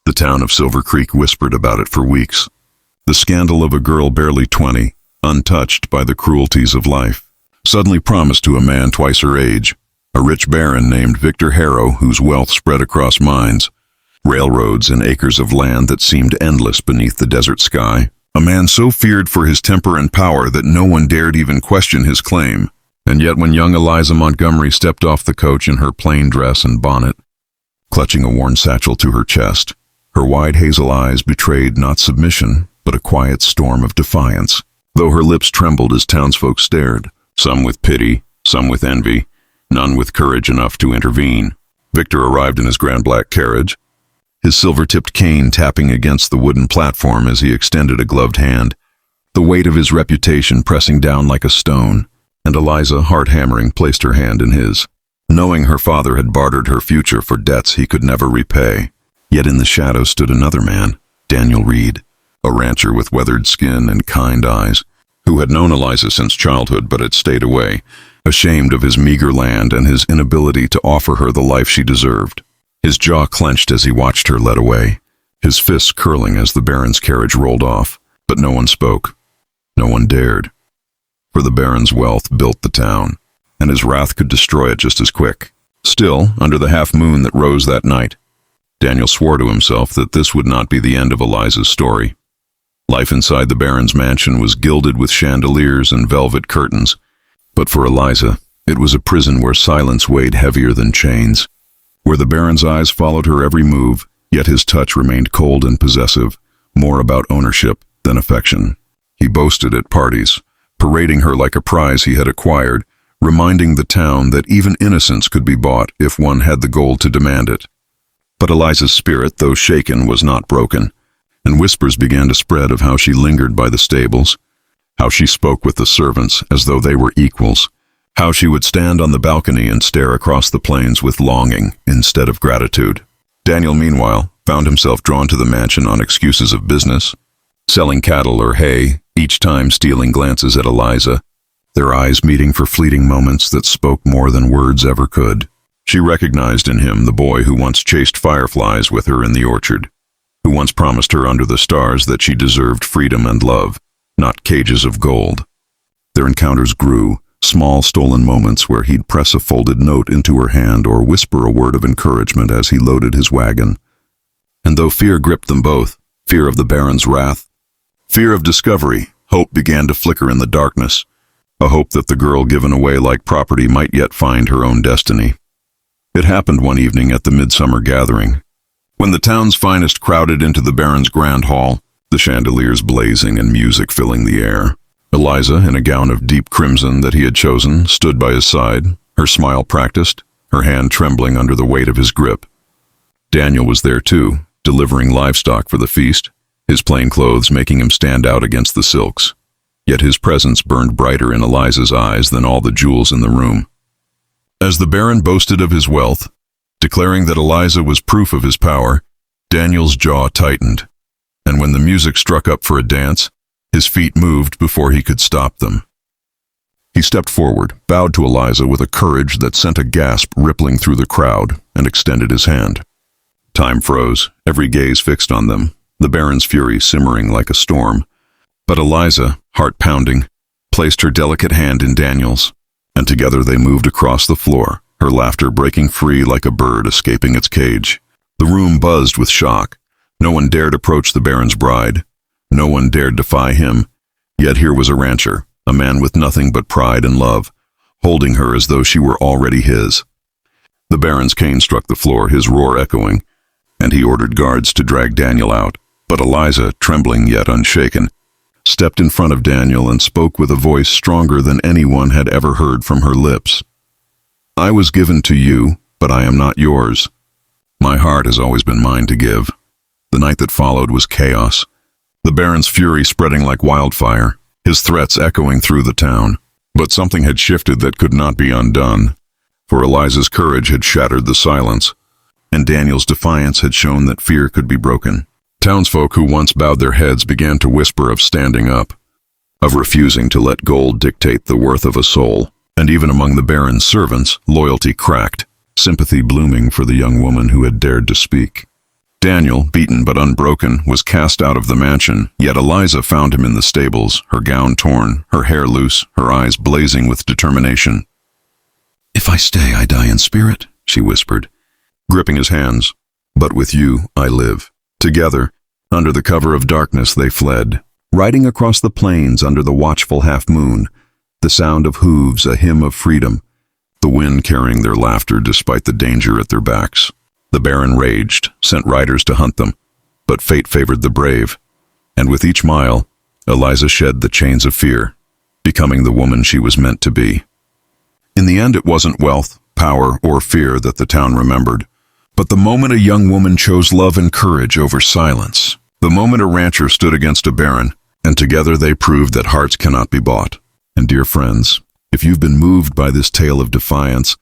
The town of Silver Creek whispered about it for weeks. The scandal of a girl barely 20, untouched by the cruelties of life, suddenly promised to a man twice her age, a rich baron named Victor Harrow whose wealth spread across mines, railroads and acres of land that seemed endless beneath the desert sky. A man so feared for his temper and power that no one dared even question his claim. And yet when young Eliza Montgomery stepped off the coach in her plain dress and bonnet, clutching a worn satchel to her chest, her wide hazel eyes betrayed not submission, but a quiet storm of defiance, though her lips trembled as townsfolk stared, some with pity, some with envy, none with courage enough to intervene. Victor arrived in his grand black carriage, his silver-tipped cane tapping against the wooden platform as he extended a gloved hand, the weight of his reputation pressing down like a stone, and Eliza, heart-hammering, placed her hand in his, knowing her father had bartered her future for debts he could never repay. Yet in the shadows stood another man, Daniel Reed, a rancher with weathered skin and kind eyes, who had known Eliza since childhood but had stayed away, ashamed of his meager land and his inability to offer her the life she deserved. His jaw clenched as he watched her led away, his fists curling as the baron's carriage rolled off, but no one spoke. No one dared. For the baron's wealth built the town, and his wrath could destroy it just as quick. Still, under the half-moon that rose that night, Daniel swore to himself that this would not be the end of Eliza's story. Life inside the baron's mansion was gilded with chandeliers and velvet curtains, but for Eliza, it was a prison where silence weighed heavier than chains, where the baron's eyes followed her every move, yet his touch remained cold and possessive, more about ownership than affection. He boasted at parties, parading her like a prize he had acquired, reminding the town that even innocence could be bought if one had the gold to demand it. But Eliza's spirit, though shaken, was not broken, and whispers began to spread of how she lingered by the stables, how she spoke with the servants as though they were equals, how she would stand on the balcony and stare across the plains with longing instead of gratitude. Daniel, meanwhile, found himself drawn to the mansion on excuses of business, selling cattle or hay, each time stealing glances at Eliza, their eyes meeting for fleeting moments that spoke more than words ever could. She recognized in him the boy who once chased fireflies with her in the orchard, who once promised her under the stars that she deserved freedom and love, not cages of gold. Their encounters grew, small stolen moments where he'd press a folded note into her hand or whisper a word of encouragement as he loaded his wagon. And though fear gripped them both, fear of the baron's wrath, fear of discovery, hope began to flicker in the darkness, a hope that the girl given away like property might yet find her own destiny. It happened one evening at the midsummer gathering, when the town's finest crowded into the baron's grand hall, the chandeliers blazing and music filling the air. Eliza, in a gown of deep crimson that he had chosen, stood by his side, her smile practiced, her hand trembling under the weight of his grip. Daniel was there too, delivering livestock for the feast, his plain clothes making him stand out against the silks. Yet his presence burned brighter in Eliza's eyes than all the jewels in the room. As the baron boasted of his wealth, declaring that Eliza was proof of his power, Daniel's jaw tightened, and when the music struck up for a dance, his feet moved before he could stop them. He stepped forward, bowed to Eliza with a courage that sent a gasp rippling through the crowd, and extended his hand. Time froze, every gaze fixed on them, the baron's fury simmering like a storm. But Eliza, heart pounding, placed her delicate hand in Daniel's, and together they moved across the floor, her laughter breaking free like a bird escaping its cage. The room buzzed with shock. No one dared approach the baron's bride. No one dared defy him. Yet here was a rancher, a man with nothing but pride and love, holding her as though she were already his. The baron's cane struck the floor, his roar echoing, and he ordered guards to drag Daniel out. But Eliza, trembling yet unshaken, stepped in front of Daniel and spoke with a voice stronger than anyone had ever heard from her lips. "I was given to you, but I am not yours. My heart has always been mine to give." The night that followed was chaos, the baron's fury spreading like wildfire, his threats echoing through the town. But something had shifted that could not be undone, for Eliza's courage had shattered the silence, and Daniel's defiance had shown that fear could be broken. Townsfolk who once bowed their heads began to whisper of standing up, of refusing to let gold dictate the worth of a soul, and even among the baron's servants, loyalty cracked, sympathy blooming for the young woman who had dared to speak. Daniel, beaten but unbroken, was cast out of the mansion, yet Eliza found him in the stables, her gown torn, her hair loose, her eyes blazing with determination. "If I stay, I die in spirit," she whispered, gripping his hands. "But with you, I live." Together, under the cover of darkness, they fled, riding across the plains under the watchful half-moon, the sound of hooves a hymn of freedom, the wind carrying their laughter despite the danger at their backs. The Baron raged, sent riders to hunt them, but fate favored the brave, and with each mile, Eliza shed the chains of fear, becoming the woman she was meant to be. In the end, it wasn't wealth, power, or fear that the town remembered, but the moment a young woman chose love and courage over silence, the moment a rancher stood against a baron, and together they proved that hearts cannot be bought. And dear friends, if you've been moved by this tale of defiance,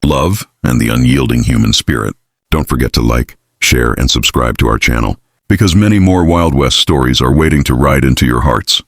love, and the unyielding human spirit, don't forget to like, share, and subscribe to our channel, because many more Wild West stories are waiting to ride into your hearts.